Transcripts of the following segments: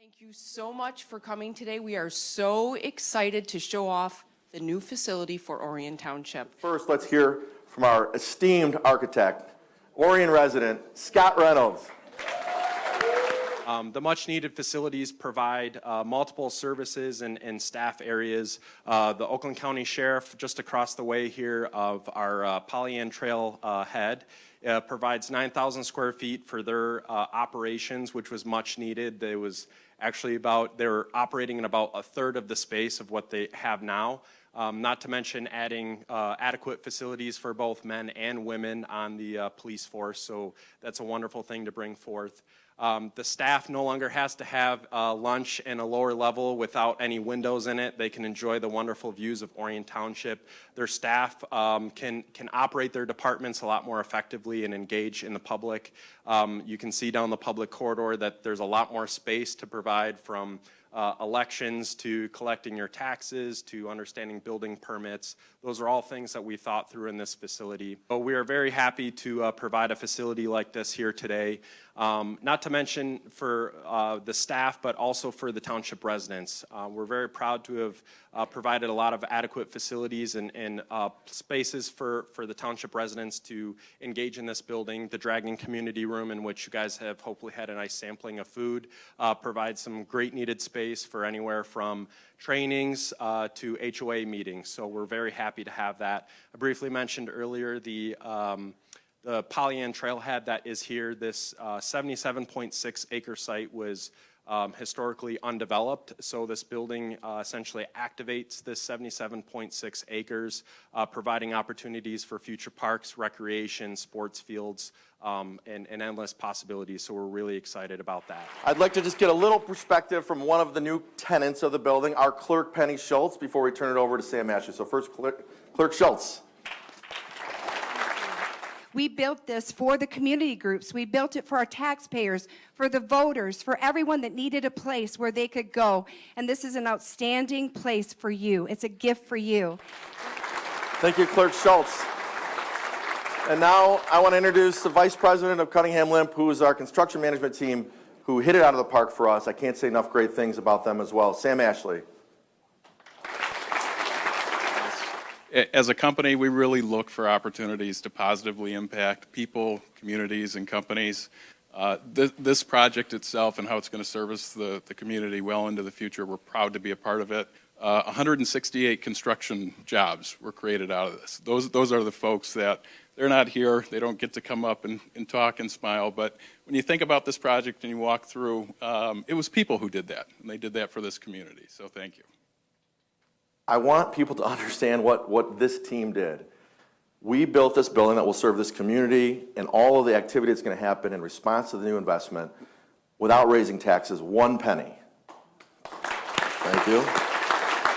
Thank you so much for coming today. We are so excited to show off the new facility for Orion Township. First, let's hear from our esteemed architect, Orion resident, Scott Reynolds. The much-needed facilities provide multiple services and staff areas. The Oakland County Sheriff, just across the way here of our Pollyant Trail head, provides 9,000 square feet for their operations, which was much needed. They were operating in about a third of the space of what they have now. Not to mention adding adequate facilities for both men and women on the police force, so that's a wonderful thing to bring forth. The staff no longer has to have lunch in a lower level without any windows in it. They can enjoy the wonderful views of Orion Township. Their staff can operate their departments a lot more effectively and engage in the public. You can see down the public corridor that there's a lot more space to provide, from elections to collecting your taxes to understanding building permits. Those are all things that we thought through in this facility. But we are very happy to provide a facility like this here today, not to mention for the staff, but also for the township residents. We're very proud to have provided a lot of adequate facilities and spaces for the township residents to engage in this building. The Dragon Community Room, in which you guys have hopefully had a nice sampling of food, provides some great needed space for anywhere from trainings to HOA meetings. So we're very happy to have that. I briefly mentioned earlier the Pollyant Trailhead that is here. This 77.6 acre site was historically undeveloped, so this building essentially activates this 77.6 acres, providing opportunities for future parks, recreation, sports fields, and endless possibilities. So we're really excited about that. I'd like to just get a little perspective from one of the new tenants of the building, our clerk, Penny Schultz, before we turn it over to Sam Ashley. So first, Clerk Schultz. We built this for the community groups. We built it for our taxpayers, for the voters, for everyone that needed a place where they could go. And this is an outstanding place for you. It's a gift for you. Thank you, Clerk Schultz. And now I want to introduce the Vice President of Cunningham-Limp, who is our construction management team, who hit it out of the park for us. I can't say enough great things about them as well. Sam Ashley. As a company, we really look for opportunities to positively impact people, communities, and companies. This project itself and how it's going to service the community well into the future, we're proud to be a part of it. 168 construction jobs were created out of this. Those are the folks that they're not here. They don't get to come up and talk and smile. But when you think about this project and you walk through, it was people who did that, and they did that for this community. So thank you. I want people to understand what this team did. We built this building that will serve this community and all of the activity that's going to happen in response to the new investment without raising taxes one penny. Thank you.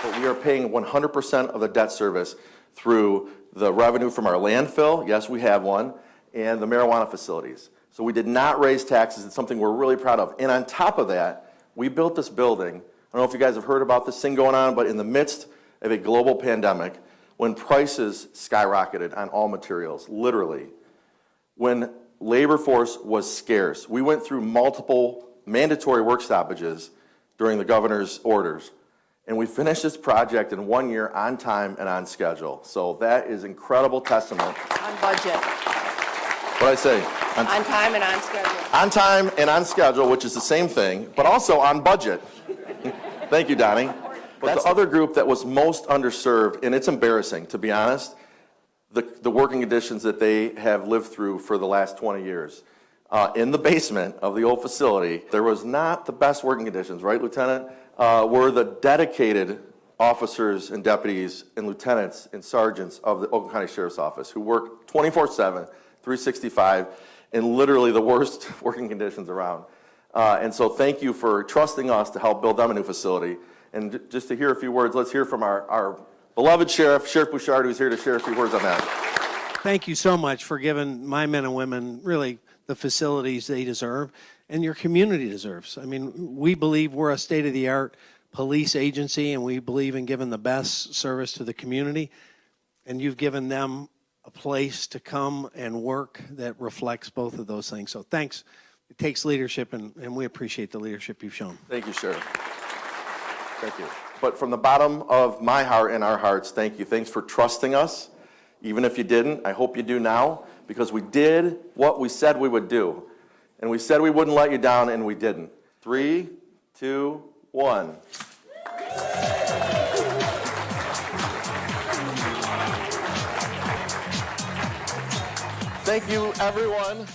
But we are paying 100% of the debt service through the revenue from our landfill, yes, we have one, and the marijuana facilities. So we did not raise taxes. It's something we're really proud of. And on top of that, we built this building. I don't know if you guys have heard about this thing going on, but in the midst of a global pandemic, when prices skyrocketed on all materials, literally, when labor force was scarce, we went through multiple mandatory work stoppages during the governor's orders, and we finished this project in 1 year on time and on schedule. So that is incredible testament. On budget. What'd I say? On time and on schedule. On time and on schedule, which is the same thing, but also on budget. Thank you, Donnie. But the other group that was most underserved, and it's embarrassing, to be honest, the working conditions that they have lived through for the last 20 years. In the basement of the old facility, there was not the best working conditions, right, Lieutenant? Were the dedicated officers and deputies and lieutenants and sergeants of the Oakland County Sheriff's Office who work 24/7, 365, in literally the worst working conditions around. And so thank you for trusting us to help build them a new facility. And just to hear a few words, let's hear from our beloved Sheriff, Sheriff Bouchard, who's here to share a few words on that. Thank you so much for giving my men and women really the facilities they deserve and your community deserves. I mean, we believe we're a state-of-the-art police agency, and we believe in giving the best service to the community. And you've given them a place to come and work that reflects both of those things. So thanks It takes leadership, and we appreciate the leadership you've shown. Thank you, Sheriff. Thank you. But from the bottom of my heart and our hearts, thank you. Thanks for trusting us. Even if you didn't, I hope you do now, because we did what we said we would do. And we said we wouldn't let you down, and we didn't. 3, 2, 1. Thank you, everyone.